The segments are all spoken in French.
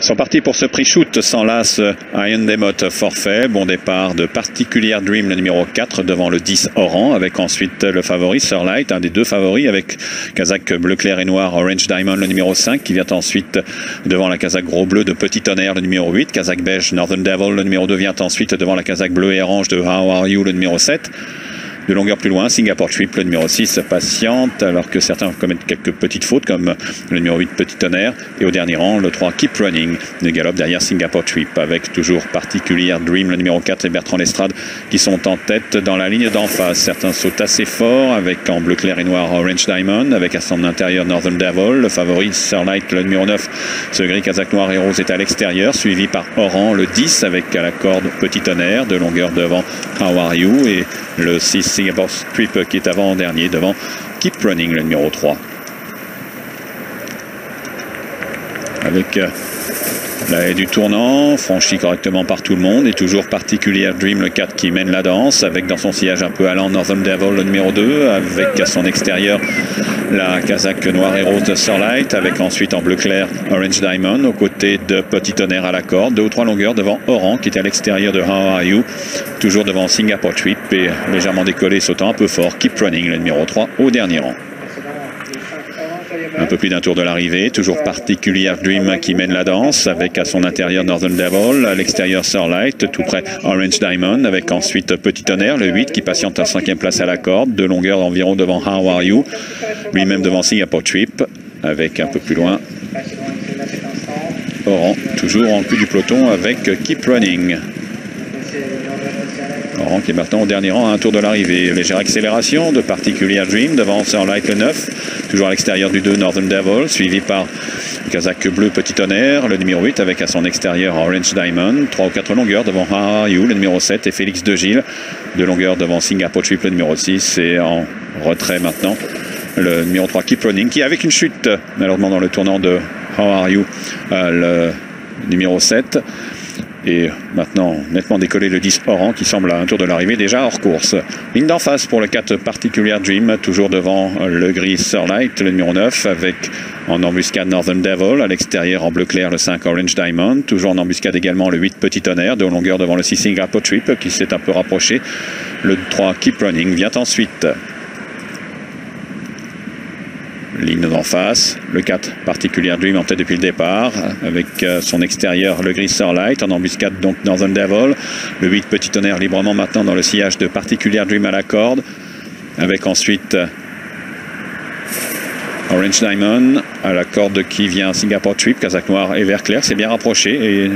Sont partis pour ce prix shoot sans l'as Iron Demot forfait. Bon départ de Particulier Dream, le numéro 4 devant le 10 Oran, avec ensuite le favori Surlight, un des deux favoris, avec Kazakh bleu clair et noir Orange Diamond, le numéro 5, qui vient ensuite devant la Kazakh gros bleu de Petit Tonnerre, le numéro 8. Kazakh beige Northern Devil, le numéro 2, vient ensuite devant la Kazakh bleu et orange de How Are You, le numéro 7. De longueur plus loin, Singapore Trip, le numéro 6, patiente, alors que certains commettent quelques petites fautes, comme le numéro 8, Petit Tonnerre. Et au dernier rang, le 3, Keep Running, le galop derrière Singapore Trip, avec toujours Particulier Dream, le numéro 4, et Bertrand Lestrade, qui sont en tête dans la ligne d'en face. Certains sautent assez fort, avec en bleu clair et noir Orange Diamond, avec à son intérieur Northern Devil, le favori Surlight, le numéro 9, ce gris Kazakh noir et rose est à l'extérieur, suivi par Oran, le 10, avec à la corde Petit Tonnerre, de longueur devant How Are You, et le 6, Singapore Trip, qui est avant-dernier devant Keep Running, le numéro 3. Avec la haie du tournant, franchi correctement par tout le monde, et toujours Particulier Dream, le 4, qui mène la danse, avec dans son sillage un peu allant Northern Devil, le numéro 2, avec à son extérieur la Kazakh noir et rose de Surlight, avec ensuite en bleu clair Orange Diamond, aux côtés de Petit Tonnerre à la corde, 2 ou 3 longueurs devant Oran, qui est à l'extérieur de How Are You, toujours devant Singapore Trip, et légèrement décollé, sautant un peu fort, Keep Running, le numéro 3, au dernier rang. Un peu plus d'un tour de l'arrivée, toujours Particulier Dream qui mène la danse, avec à son intérieur Northern Devil, à l'extérieur Surlight, tout près Orange Diamond, avec ensuite Petit Tonnerre, le 8, qui patiente à 5e place à la corde, 2 longueurs environ devant How Are You, lui-même devant Singapore Trip, avec un peu plus loin Oran, toujours en cul du peloton avec Keep Running. Oran qui est maintenant au dernier rang à un tour de l'arrivée. Légère accélération de Particulier Dream devant Surlight, le 9, toujours à l'extérieur du 2 Northern Devil, suivi par Kazakh bleu Petit Tonnerre, le numéro 8, avec à son extérieur Orange Diamond, 3 ou 4 longueurs devant How Are You, le numéro 7, et Félix de Gilles, 2 longueurs devant Singapore Trip, le numéro 6, et en retrait maintenant le numéro 3 Keep Running, qui avec une chute malheureusement dans le tournant de How Are You, le numéro 7. Et maintenant, nettement décollé le 10 Oran, qui semble à un tour de l'arrivée déjà hors course. Ligne d'en face pour le 4 Particulier Dream, toujours devant le gris Surlight, le numéro 9, avec en embuscade Northern Devil, à l'extérieur en bleu clair le 5 Orange Diamond, toujours en embuscade également le 8 Petit Tonnerre, de longueur devant le 6 Singapore Trip, qui s'est un peu rapproché. Le 3 Keep Running vient ensuite. Ligne d'en face, le 4 Particulier Dream en tête depuis le départ, avec son extérieur le gris Surlight, en embuscade donc Northern Devil, le 8 Petit Tonnerre librement maintenant dans le sillage de Particulier Dream à la corde, avec ensuite Orange Diamond à la corde qui vient Singapore Trip, Kazakh noir et vert clair, c'est bien rapproché, et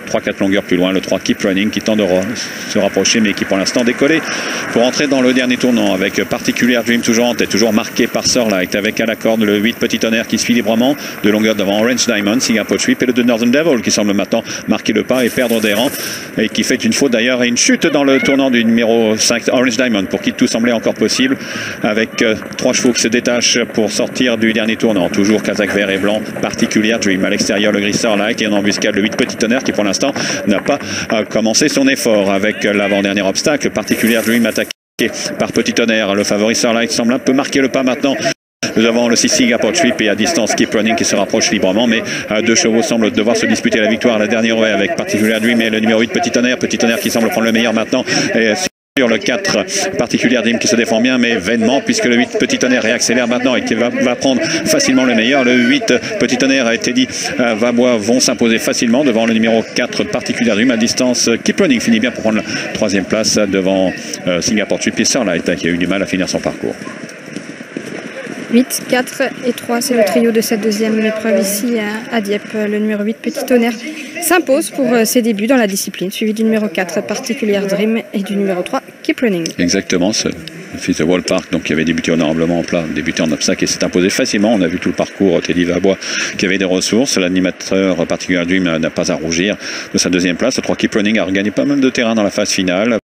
3-4 longueurs plus loin, le 3 Keep Running qui tente de se rapprocher, mais qui pour l'instant décollé pour entrer dans le dernier tournant, avec Particulier Dream toujours en tête, toujours marqué par Surlight, avec à la corde le 8 Petit Tonnerre qui suit librement, de longueur devant Orange Diamond, Singapore Trip, et le 2 Northern Devil qui semble maintenant marquer le pas et perdre des rangs, et qui fait une faute d'ailleurs et une chute dans le tournant du numéro 5 Orange Diamond, pour qui tout semblait encore possible, avec 3 chevaux qui se détachent pour sortir du dernier tournant. Toujours Kazakh vert et blanc, Particulier Dream, à l'extérieur le gris Surlight, et en embuscade le 8 Petit Tonnerre qui pour l'instant n'a pas commencé son effort, avec l'avant-dernier obstacle, Particulier Dream attaqué par Petit Tonnerre. Le favori Surlight semble un peu marquer le pas maintenant. Nous avons le 6 Singapore Trip et à distance Keep Running qui se rapproche librement, mais 2 chevaux semblent devoir se disputer la victoire à la dernière oreille, avec Particulier Dream et le numéro 8 Petit Tonnerre qui semble prendre le meilleur maintenant, et sur le 4 Particulier Dream qui se défend bien, mais vainement, puisque le 8 Petit Tonnerre réaccélère maintenant et qui va prendre facilement le meilleur. Le 8 Petit Tonnerre et Teddy Vabois vont s'imposer facilement devant le numéro 4 Particulier Dream. À distance, Keep Running finit bien pour prendre la 3e place devant Singapore Trip et Surlight, qui a eu du mal à finir son parcours. 8, 4 et 3, c'est le trio de cette deuxième épreuve ici à Dieppe. Le numéro 8, Petit Tonnerre, s'impose pour ses débuts dans la discipline, suivi du numéro 4, Particulier Dream, et du numéro 3, Keep Running. Exactement, c'est le fils de Wall Park, donc, qui avait débuté honorablement en plat, débuté en obstacle et s'est imposé facilement. On a vu tout le parcours, Teddy Vabois qui avait des ressources. L'animateur Particulier Dream n'a pas à rougir de sa 2e place. Le 3 Keep Running a regagné pas mal de terrain dans la phase finale.